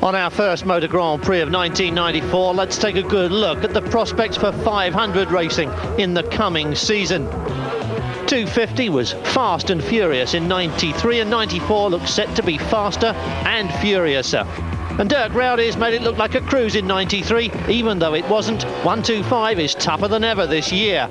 On our first Motor Grand Prix of 1994, let's take a good look at the prospects for 500 racing in the coming season. 250 was fast and furious in 93, and 94 looks set to be faster and furiouser. And Dirk Rowdy's made it look like a cruise in 93, even though it wasn't. 125 is tougher than ever this year.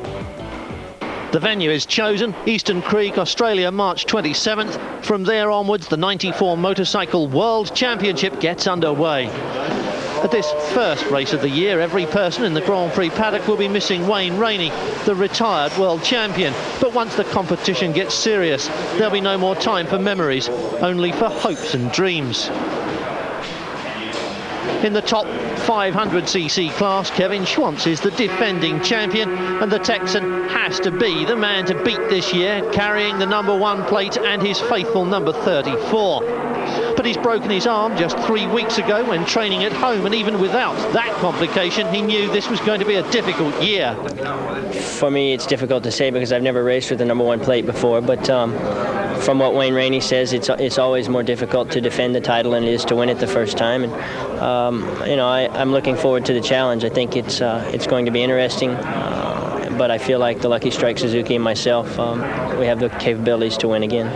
The venue is chosen, Eastern Creek, Australia, March 27th. From there onwards, the 94 Motorcycle World Championship gets underway. At this first race of the year, every person in the Grand Prix paddock will be missing Wayne Rainey, the retired world champion. But once the competition gets serious, there'll be no more time for memories, only for hopes and dreams. In the top 500cc class, Kevin Schwantz is the defending champion, and the Texan has to be the man to beat this year, carrying the #1 plate and his faithful number 34. But he's broken his arm just 3 weeks ago when training at home, and even without that complication, he knew this was going to be a difficult year. For me, it's difficult to say because I've never raced with the #1 plate before, but from what Wayne Rainey says, it's always more difficult to defend the title than it is to win it the first time. And you know, I'm looking forward to the challenge. I think it's going to be interesting, but I feel like the Lucky Strike Suzuki and myself, we have the capabilities to win again.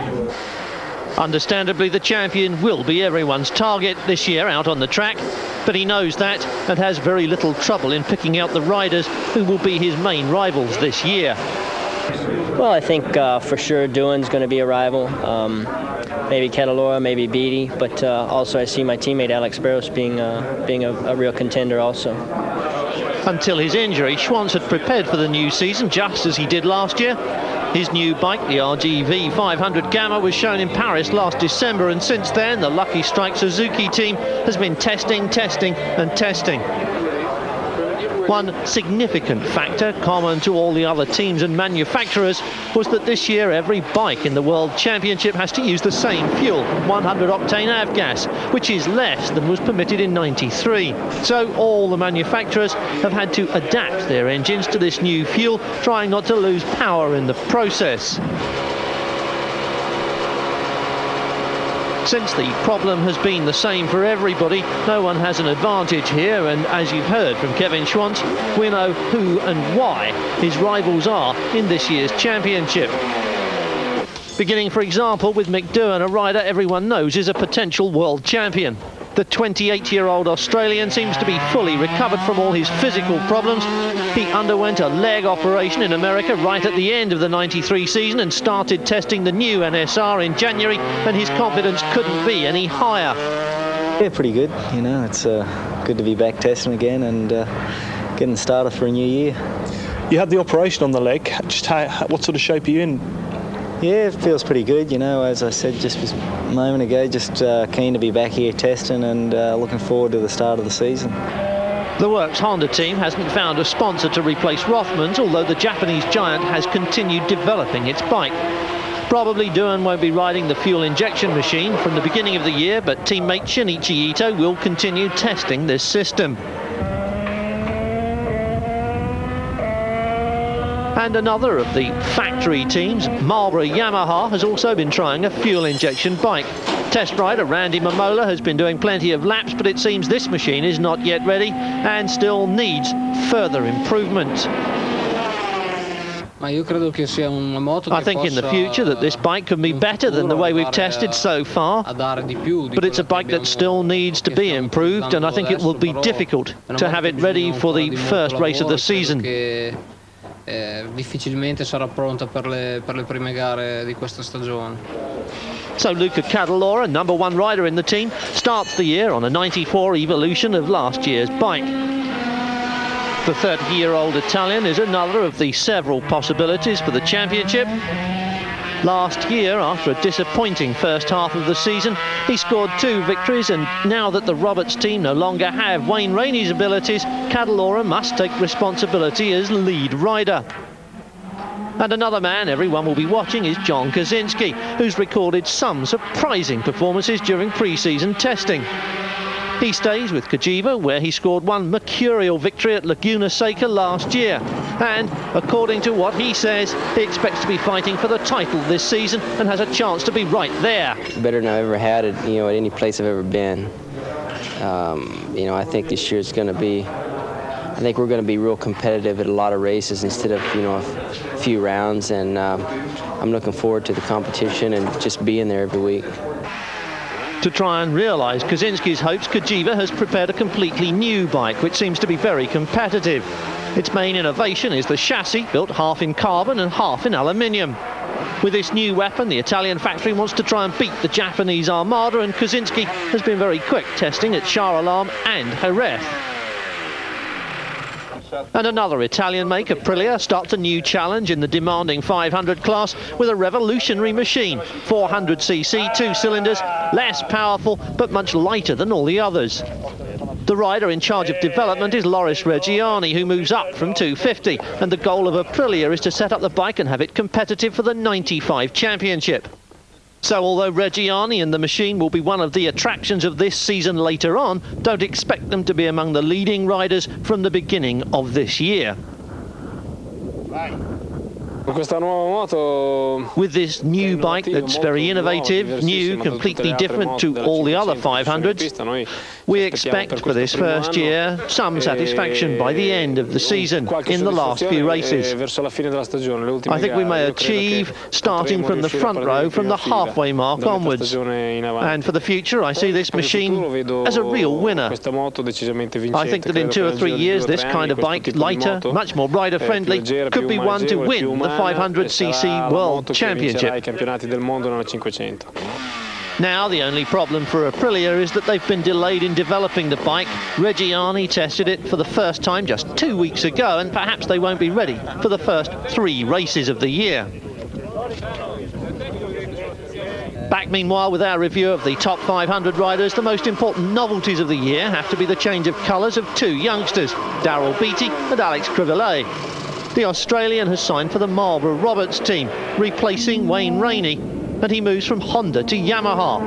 Understandably, the champion will be everyone's target this year out on the track, but he knows that and has very little trouble in picking out the riders who will be his main rivals this year. Well, I think for sure Doohan's going to be a rival. Maybe Catalora, maybe Beatty, but also I see my teammate Alex Barros being a real contender also. Until his injury, Schwantz had prepared for the new season just as he did last year. His new bike, the RGV 500 Gamma, was shown in Paris last December, and since then the Lucky Strike Suzuki team has been testing and testing. One significant factor, common to all the other teams and manufacturers, was that this year every bike in the World Championship has to use the same fuel, 100 octane avgas, which is less than was permitted in 93. So all the manufacturers have had to adapt their engines to this new fuel, trying not to lose power in the process. Since the problem has been the same for everybody, no one has an advantage here, and as you've heard from Kevin Schwantz, we know who and why his rivals are in this year's championship. Beginning, for example, with Mick Doohan, a rider everyone knows is a potential world champion. The 28-year-old Australian seems to be fully recovered from all his physical problems. He underwent a leg operation in America right at the end of the 93 season and started testing the new NSR in January, and his confidence couldn't be any higher. Yeah, pretty good. You know, it's good to be back testing again and getting started for a new year. You had the operation on the leg. Just what sort of shape are you in? Yeah, it feels pretty good, you know, as I said just a moment ago, just keen to be back here testing and looking forward to the start of the season. The Works Honda team hasn't found a sponsor to replace Rothmans, although the Japanese giant has continued developing its bike. Probably Doohan won't be riding the fuel injection machine from the beginning of the year, but teammate Shinichi Ito will continue testing this system. And another of the factory teams, Marlboro Yamaha, has also been trying a fuel injection bike. Test rider Randy Mamola has been doing plenty of laps, but it seems this machine is not yet ready and still needs further improvement. I think in the future that this bike can be better than the way we've tested so far, but it's a bike that still needs to be improved, and I think it will be difficult to have it ready for the first race of the season. Difficilmente sarà pronta per le prime gare di questa stagione. So Luca Cadalora, #1 rider in the team, starts the year on a 94 Evolution of last year's bike. The 30-year-old Italian is another of the several possibilities for the championship. Last year, after a disappointing first half of the season, he scored 2 victories, and now that the Roberts team no longer have Wayne Rainey's abilities, Cadalora must take responsibility as lead rider. And another man everyone will be watching is John Kaczynski, who's recorded some surprising performances during pre-season testing. He stays with Cagiva, where he scored 1 mercurial victory at Laguna Seca last year. And according to what he says, he expects to be fighting for the title this season and has a chance to be right there. Better than I've ever had it, you know, at any place I've ever been. You know, I think this year is going to be, I think we're going to be real competitive at a lot of races instead of, you know, a few rounds, and I'm looking forward to the competition and just being there every week. To try and realise Kosinski's hopes, Cagiva has prepared a completely new bike, which seems to be very competitive. Its main innovation is the chassis, built half in carbon and half in aluminium. With this new weapon, the Italian factory wants to try and beat the Japanese Armada, and Kosinski has been very quick testing at Shah Alam and Jerez. And another Italian make, Aprilia, starts a new challenge in the demanding 500 class with a revolutionary machine. 400cc, 2 cylinders, less powerful but much lighter than all the others. The rider in charge of development is Loris Reggiani, who moves up from 250, and the goal of Aprilia is to set up the bike and have it competitive for the 95 championship. So although Reggiani and the machine will be one of the attractions of this season later on, don't expect them to be among the leading riders from the beginning of this year. With this new bike that's very innovative, new, completely different to all the other 500s, we expect for this first year some satisfaction by the end of the season in the last few races. I think we may achieve starting from the front row from the halfway mark onwards. And for the future, I see this machine as a real winner. I think that in 2 or 3 years, this kind of bike, lighter, much more rider-friendly, could be one to win the 500cc World Championship. Now the only problem for Aprilia is that they've been delayed in developing the bike. Reggiani tested it for the first time just 2 weeks ago, and perhaps they won't be ready for the first 3 races of the year. Back meanwhile with our review of the top 500 riders, the most important novelties of the year have to be the change of colours of 2 youngsters, Daryl Beattie and Alex Crivellet. The Australian has signed for the Marlboro Roberts team, replacing Wayne Rainey, and he moves from Honda to Yamaha.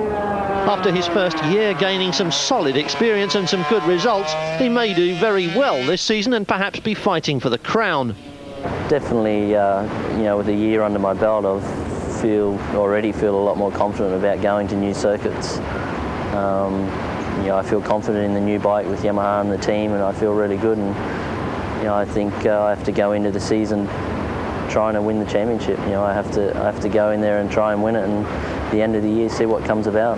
After his first year gaining some solid experience and some good results, he may do very well this season and perhaps be fighting for the crown. Definitely, you know, with a year under my belt, I already feel a lot more confident about going to new circuits. You know, I feel confident in the new bike with Yamaha and the team, and I feel really good. And you know, I think I have to go into the season trying to win the championship. You know, I have to go in there and try and win it, and at the end of the year see what comes about.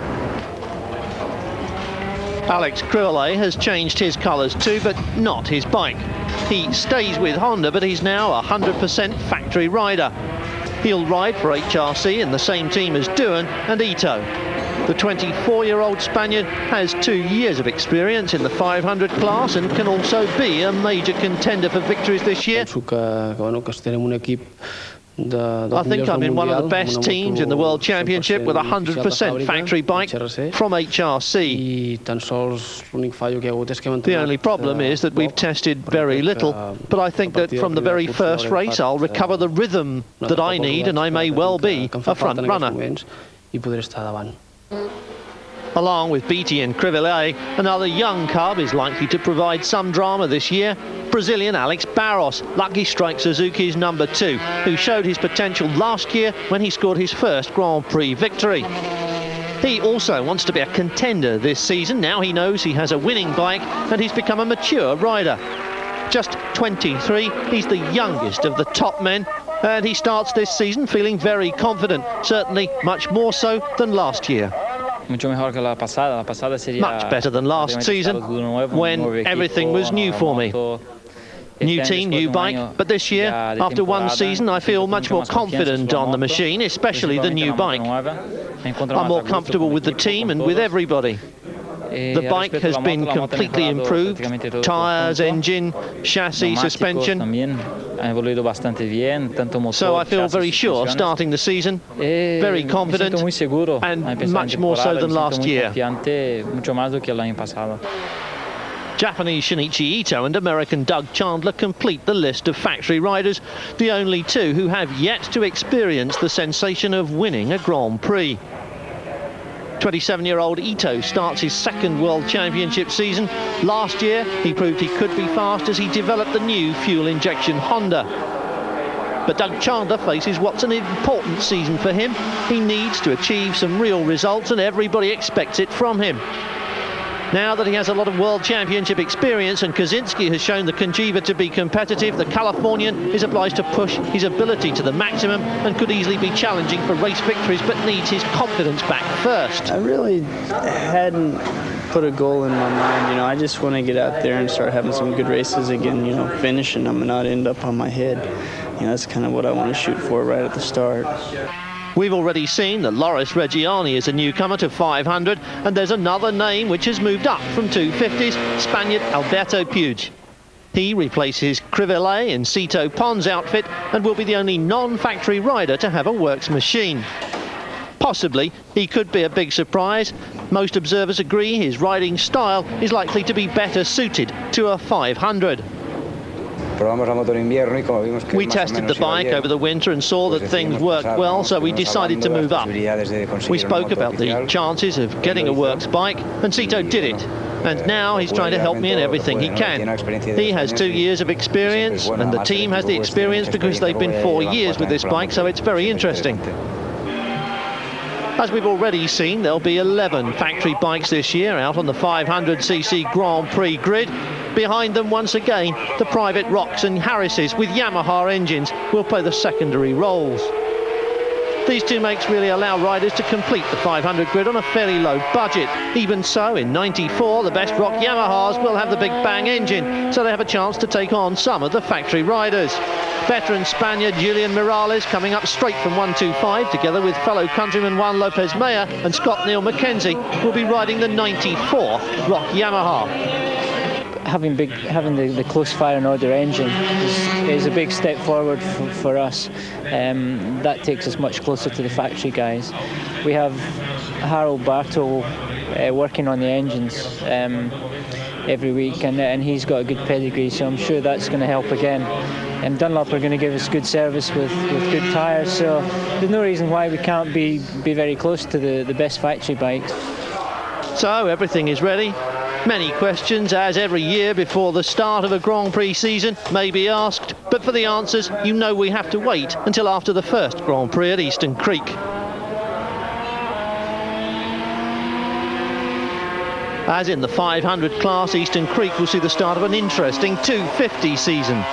Alex Crivellet has changed his colours too, but not his bike. He stays with Honda, but he's now a 100% factory rider. He'll ride for HRC in the same team as Doohan and Ito. The 24-year-old Spaniard has 2 years of experience in the 500 class and can also be a major contender for victories this year. I think I'm in one of the best teams in the World Championship with a 100% factory bike from HRC. The only problem is that we've tested very little, but I think that from the very first race I'll recover the rhythm that I need, and I may well be a front runner. Along with Beattie and Crivellet, another young cub is likely to provide some drama this year. Brazilian Alex Barros, Lucky Strike Suzuki's number 2, who showed his potential last year when he scored his first Grand Prix victory. He also wants to be a contender this season. Now he knows he has a winning bike and he's become a mature rider. Just 23, he's the youngest of the top men, and he starts this season feeling very confident, certainly much more so than last year. Much better than last season, when everything was new for me. New team, new bike, but this year, after one season, I feel much more confident on the machine, especially the new bike. I'm more comfortable with the team and with everybody. The bike has been completely improved, tyres, engine, chassis, suspension. So I feel very sure starting the season, very confident, and much more so than last year. Japanese Shinichi Ito and American Doug Chandler complete the list of factory riders, the only 2 who have yet to experience the sensation of winning a Grand Prix. 27-year-old Ito starts his 2nd World Championship season. Last year, he proved he could be fast as he developed the new fuel injection Honda. But Doug Chandler faces what's an important season for him. He needs to achieve some real results, and everybody expects it from him. Now that he has a lot of World Championship experience and Kaczynski has shown the Conjiva to be competitive, the Californian is obliged to push his ability to the maximum and could easily be challenging for race victories, but needs his confidence back first. I really hadn't put a goal in my mind, you know. I just want to get out there and start having some good races again, you know, finishing them and not end up on my head. You know, that's kind of what I want to shoot for right at the start. We've already seen that Loris Reggiani is a newcomer to 500, and there's another name which has moved up from 250s, Spaniard Alberto Puig. He replaces Crivellet in Cito Pon's outfit and will be the only non-factory rider to have a works machine. Possibly, he could be a big surprise. Most observers agree his riding style is likely to be better suited to a 500. We tested the bike over the winter and saw that things worked well, so we decided to move up. We spoke about the chances of getting a works bike, and Cito did it. And now he's trying to help me in everything he can. He has 2 years of experience, and the team has the experience because they've been 4 years with this bike, so it's very interesting. As we've already seen, there'll be 11 factory bikes this year out on the 500cc Grand Prix grid. Behind them, once again, the private Rocks and Harrises with Yamaha engines will play the secondary roles. These two makes really allow riders to complete the 500 grid on a fairly low budget. Even so, in '94, the best Rock Yamahas will have the big bang engine, so they have a chance to take on some of the factory riders. Veteran Spaniard Julian Morales coming up straight from 125, together with fellow countryman Juan Lopez Maya and Scott Neil Mackenzie, will be riding the '94 Rock Yamaha. Having the close fire and order engine is a big step forward for us. That takes us much closer to the factory guys. We have Harold Bartle working on the engines every week, and he's got a good pedigree, so I'm sure that's going to help again. And Dunlop are going to give us good service with good tyres, so there's no reason why we can't be very close to the best factory bikes. So everything is ready. Many questions, as every year before the start of a Grand Prix season, may be asked, but for the answers, you know we have to wait until after the first Grand Prix at Eastern Creek. As in the 500 class, Eastern Creek will see the start of an interesting 250 season.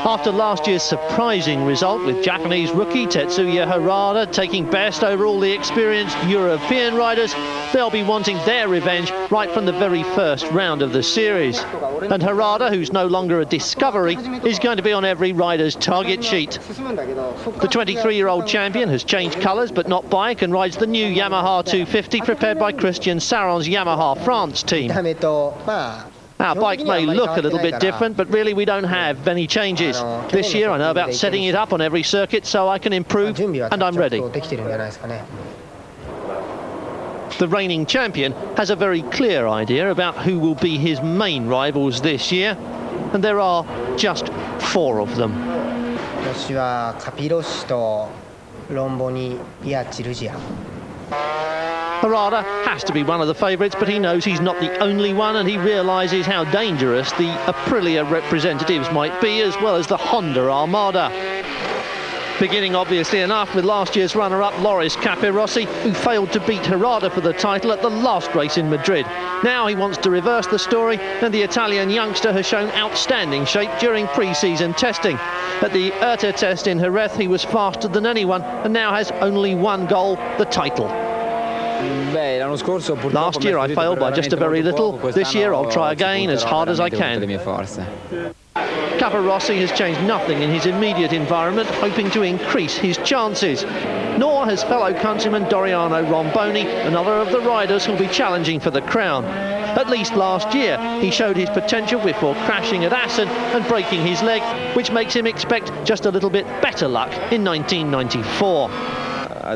After last year's surprising result with Japanese rookie Tetsuya Harada taking best over all the experienced European riders, they'll be wanting their revenge right from the very first round of the series. And Harada, who's no longer a discovery, is going to be on every rider's target sheet. The 23-year-old champion has changed colours but not bike and rides the new Yamaha 250 prepared by Christian Saron's Yamaha France team. Our bike may look a little bit different, but really we don't have many changes. This year I know about setting it up on every circuit so I can improve, and I'm ready. The reigning champion has a very clear idea about who will be his main rivals this year, and there are just 4 of them. Harada has to be one of the favourites, but he knows he's not the only one, and he realises how dangerous the Aprilia representatives might be, as well as the Honda Armada. Beginning obviously enough with last year's runner-up Loris Capirossi, who failed to beat Harada for the title at the last race in Madrid. Now he wants to reverse the story, and the Italian youngster has shown outstanding shape during pre-season testing. At the IRTA test in Jerez, he was faster than anyone, and now has only one goal, the title. Last year I failed by just a very little. This year I'll try again as hard as I can. Capirossi has changed nothing in his immediate environment, hoping to increase his chances. Nor has fellow countryman Doriano Romboni, another of the riders who'll be challenging for the crown. At least last year, he showed his potential before crashing at Assen and breaking his leg, which makes him expect just a little bit better luck in 1994. I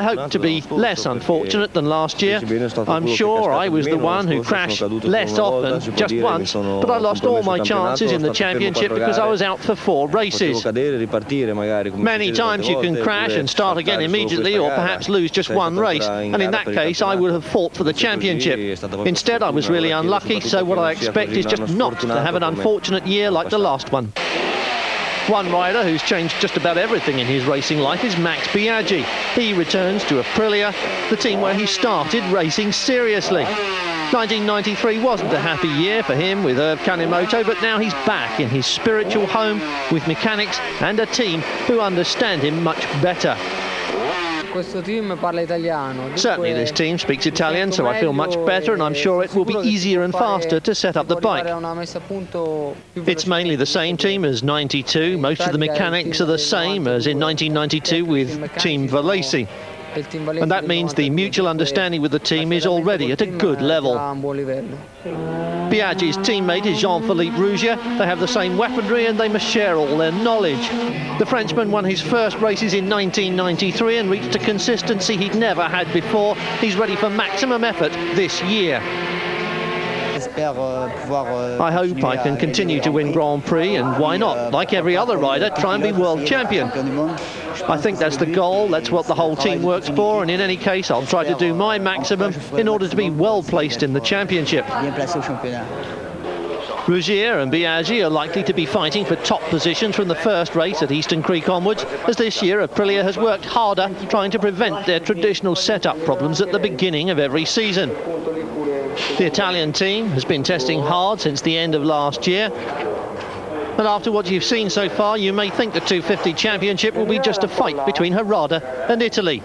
hope to be less unfortunate than last year. I'm sure I was the one who crashed less often, just once, but I lost all my chances in the championship because I was out for 4 races. Many times you can crash and start again immediately, or perhaps lose just 1 race, and in that case I would have fought for the championship. Instead I was really unlucky, so what I expect is just not to have an unfortunate year like the last one. One rider who's changed just about everything in his racing life is Max Biaggi. He returns to Aprilia, the team where he started racing seriously. 1993 wasn't a happy year for him with Irv Kanemoto, but now he's back in his spiritual home with mechanics and a team who understand him much better. Certainly this team speaks Italian, so I feel much better, and I'm sure it will be easier and faster to set up the bike. It's mainly the same team as 92. Most of the mechanics are the same as in 1992 with Team Valesi. And that means the mutual understanding with the team is already at a good level. Biaggi's teammate is Jean-Philippe Rougier. They have the same weaponry and they must share all their knowledge. The Frenchman won his first races in 1993 and reached a consistency he'd never had before. He's ready for maximum effort this year. I hope I can continue to win Grand Prix, and why not, like every other rider, try and be world champion. I think that's the goal, that's what the whole team works for, and in any case I'll try to do my maximum in order to be well placed in the championship. Rougier and Biaggi are likely to be fighting for top positions from the first race at Eastern Creek onwards, as this year Aprilia has worked harder trying to prevent their traditional setup problems at the beginning of every season. The Italian team has been testing hard since the end of last year. And after what you've seen so far, you may think the 250 championship will be just a fight between Harada and Italy.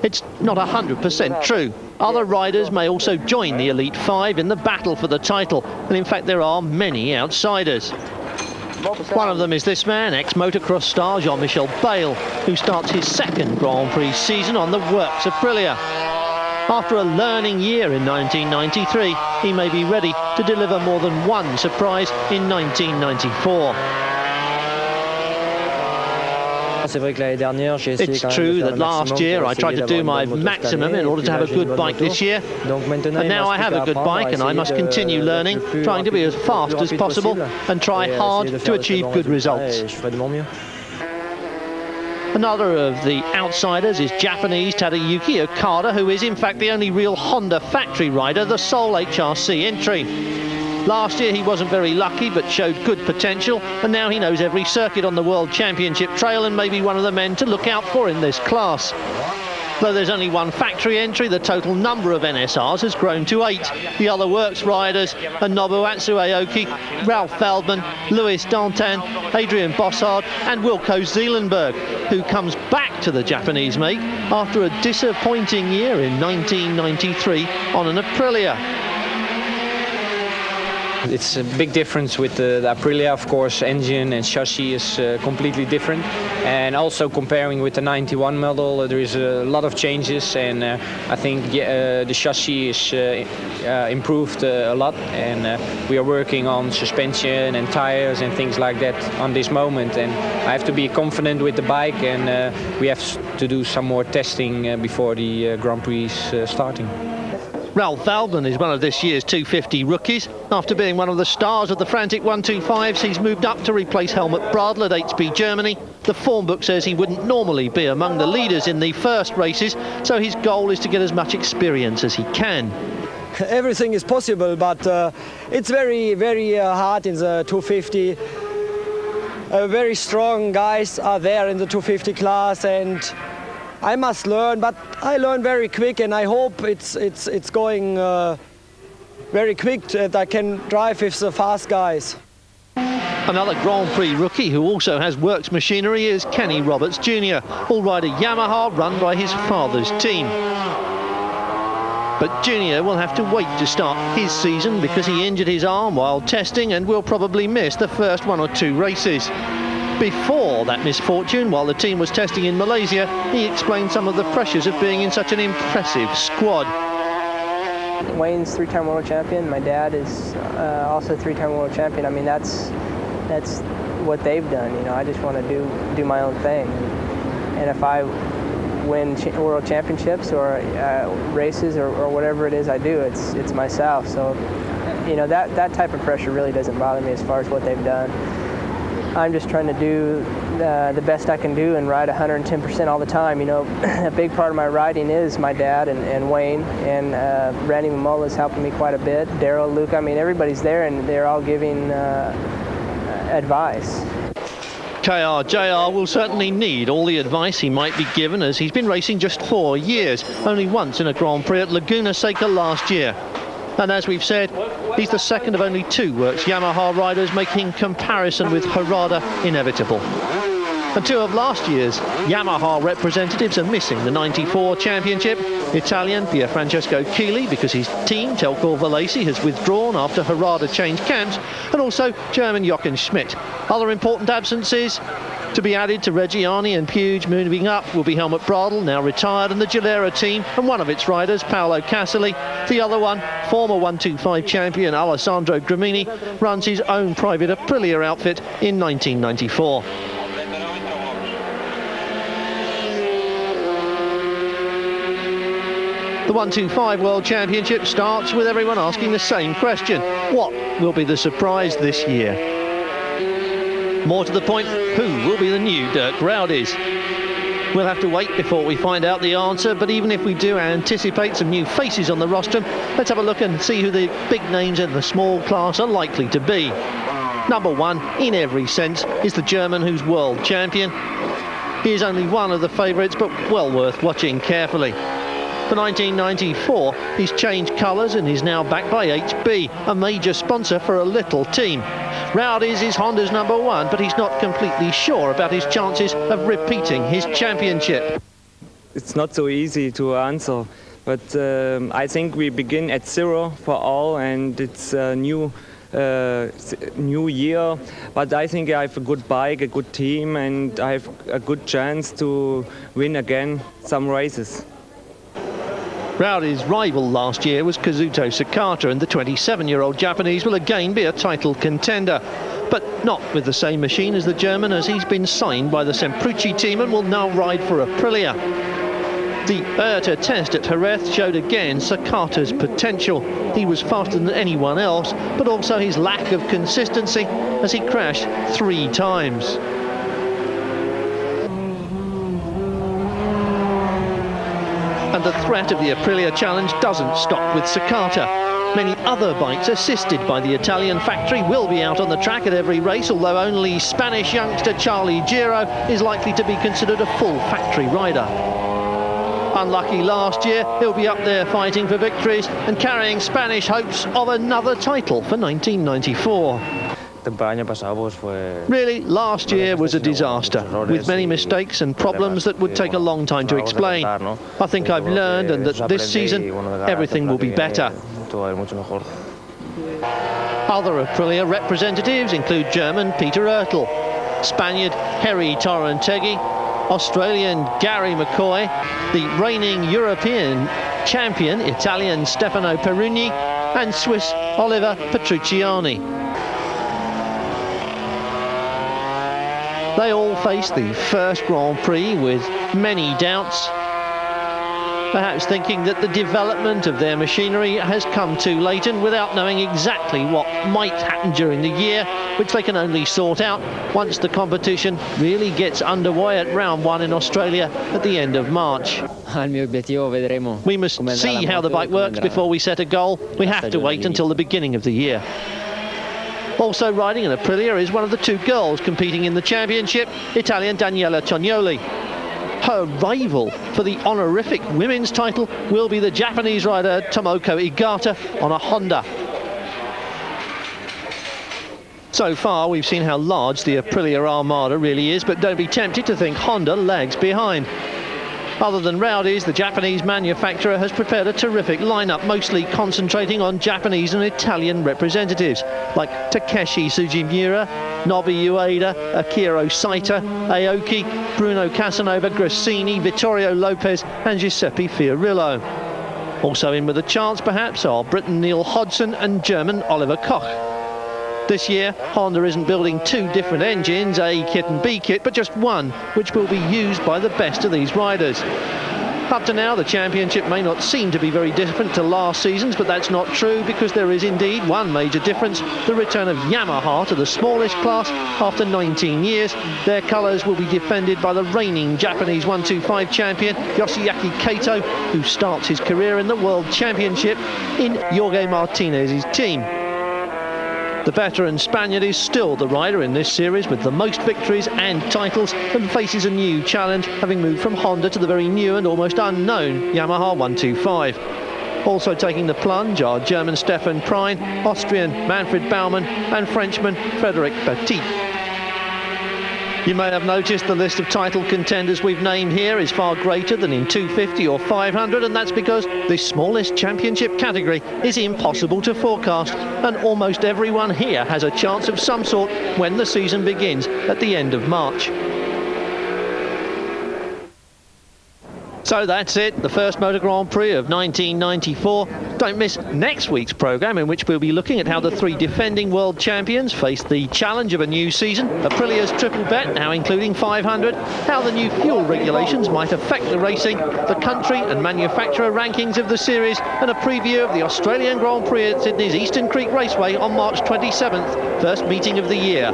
It's not 100% true. Other riders may also join the Elite 5 in the battle for the title, and in fact there are many outsiders. One of them is this man, ex-motocross star Jean-Michel Bayle, who starts his second Grand Prix season on the works of Aprilia. After a learning year in 1993, he may be ready to deliver more than one surprise in 1994. It's true that last year I tried to do my maximum in order to have a good bike this year, and now I have a good bike and I must continue learning, trying to be as fast as possible and try hard to achieve good results. Another of the outsiders is Japanese Tadayuki Okada, who is in fact the only real Honda factory rider, the sole HRC entry. Last year he wasn't very lucky but showed good potential, and now he knows every circuit on the World Championship trail and may be one of the men to look out for in this class. Though there's only one factory entry, the total number of NSRs has grown to 8. The other works riders are Nobuatsu Aoki, Ralph Feldman, Louis Dantin, Adrian Bossard and Wilco Zeelenberg, who comes back to the Japanese make after a disappointing year in 1993 on an Aprilia. It's a big difference with the Aprilia, of course. Engine and chassis is completely different, and also comparing with the 91 model, there is a lot of changes, and I think the chassis is improved a lot, and we are working on suspension and tires and things like that on this moment, and I have to be confident with the bike, and we have to do some more testing before the Grand Prix starting. Ralph Feldman is one of this year's 250 rookies. After being one of the stars of the Frantic 125s, he's moved up to replace Helmut Bradl at HB Germany. The form book says he wouldn't normally be among the leaders in the first races, so his goal is to get as much experience as he can. Everything is possible, but it's very, very hard in the 250. Very strong guys are there in the 250 class, and I must learn, but I learn very quick, and I hope it's going very quick that I can drive with the fast guys. Another Grand Prix rookie who also has works machinery is Kenny Roberts Jr., all rider Yamaha, run by his father's team. But Junior will have to wait to start his season because he injured his arm while testing and will probably miss the first 1 or 2 races. Before that misfortune, while the team was testing in Malaysia, he explained some of the pressures of being in such an impressive squad. Wayne's 3-time world champion. My dad is also 3-time world champion. I mean, that's what they've done. You know, I just want to do my own thing. And if I win world championships or races or whatever it is I do, it's myself. So, you know, that type of pressure really doesn't bother me as far as what they've done. I'm just trying to do the best I can do and ride 110% all the time. You know, a big part of my riding is my dad and Wayne, and Randy Momola is helping me quite a bit. Daryl, Luke, I mean, everybody's there and they're all giving advice. KRJR will certainly need all the advice he might be given, as he's been racing just 4 years, only once in a Grand Prix at Laguna Seca last year. And as we've said, he's the second of only 2 Works Yamaha riders, making comparison with Harada inevitable. And 2 of last year's Yamaha representatives are missing the 94 championship. Italian Pierfrancesco Chili, because his team, Telcor Valesi, has withdrawn after Harada changed camps, and also German Jochen Schmidt. Other important absences to be added to Reggiani and Puig moving up will be Helmut Bradl, now retired, and the Gilera team, and one of its riders, Paolo Casali. The other one, former 125 champion Alessandro Gramini, runs his own private Aprilia outfit in 1994. The 125 World Championship starts with everyone asking the same question. What will be the surprise this year? More to the point, who will be the new Dirk Rowdies? We'll have to wait before we find out the answer, but even if we do anticipate some new faces on the rostrum, let's have a look and see who the big names in the small class are likely to be. Number 1, in every sense, is the German who's world champion. He is only one of the favourites, but well worth watching carefully. For 1994, he's changed colours and is now backed by HB, a major sponsor for a little team. Rowdies is Honda's number 1, but he's not completely sure about his chances of repeating his championship. It's not so easy to answer, but I think we begin at 0 for all, and it's a new year. But I think I have a good bike, a good team, and I have a good chance to win again some races. Rowdies' rival last year was Kazuto Sakata, and the 27-year-old Japanese will again be a title contender. But not with the same machine as the German, as he's been signed by the Semprucci team and will now ride for Aprilia. The IRTA test at Jerez showed again Sakata's potential. He was faster than anyone else, but also his lack of consistency as he crashed 3 times. And the threat of the Aprilia Challenge doesn't stop with Sakata. Many other bikes assisted by the Italian factory will be out on the track at every race, although only Spanish youngster Charlie Giro is likely to be considered a full factory rider. Unlucky last year, he'll be up there fighting for victories and carrying Spanish hopes of another title for 1994. Really, last year was a disaster, with many mistakes and problems that would take a long time to explain. I think I've learned, and that this season, everything will be better. Other Aprilia representatives include German Peter Oertel, Spaniard Harry Torantegui, Australian Gary McCoy, the reigning European champion Italian Stefano Perugni, and Swiss Oliver Petrucciani. They all face the first Grand Prix with many doubts, perhaps thinking that the development of their machinery has come too late, and without knowing exactly what might happen during the year, which they can only sort out once the competition really gets underway at round 1 in Australia at the end of March. We must see how the bike works before we set a goal. We have to wait until the beginning of the year. Also riding an Aprilia is one of the 2 girls competing in the championship, Italian Daniela Tognoli. Her rival for the honorific women's title will be the Japanese rider Tomoko Igata on a Honda. So far, we've seen how large the Aprilia Armada really is, but don't be tempted to think Honda lags behind. Other than Rowdies, the Japanese manufacturer has prepared a terrific lineup, mostly concentrating on Japanese and Italian representatives, like Takeshi Sugimura, Nobi Ueda, Akira Saita, Aoki, Bruno Casanova, Grassini, Vittorio Lopez and Giuseppe Fiorillo. Also in with a chance, perhaps, are Briton Neil Hodgson and German Oliver Koch. This year, Honda isn't building 2 different engines, A kit and B kit, but just one, which will be used by the best of these riders. Up to now, the championship may not seem to be very different to last season's, but that's not true, because there is indeed one major difference: the return of Yamaha to the smallish class after 19 years. Their colours will be defended by the reigning Japanese 125 champion Yoshiaki Kato, who starts his career in the World Championship in Jorge Martinez's team. The veteran Spaniard is still the rider in this series with the most victories and titles, and faces a new challenge, having moved from Honda to the very new and almost unknown Yamaha 125. Also taking the plunge are German Stefan Prine, Austrian Manfred Baumann and Frenchman Frédéric Petit. You may have noticed the list of title contenders we've named here is far greater than in 250 or 500, and that's because this smallest championship category is impossible to forecast, and almost everyone here has a chance of some sort when the season begins at the end of March. So that's it, the first Motor Grand Prix of 1994. Don't miss next week's programme, in which we'll be looking at how the three defending world champions face the challenge of a new season, Aprilia's triple bet now including 500, how the new fuel regulations might affect the racing, the country and manufacturer rankings of the series, and a preview of the Australian Grand Prix at Sydney's Eastern Creek Raceway on March 27th, first meeting of the year.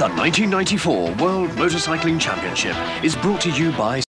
The 1994 World Motorcycling Championship is brought to you by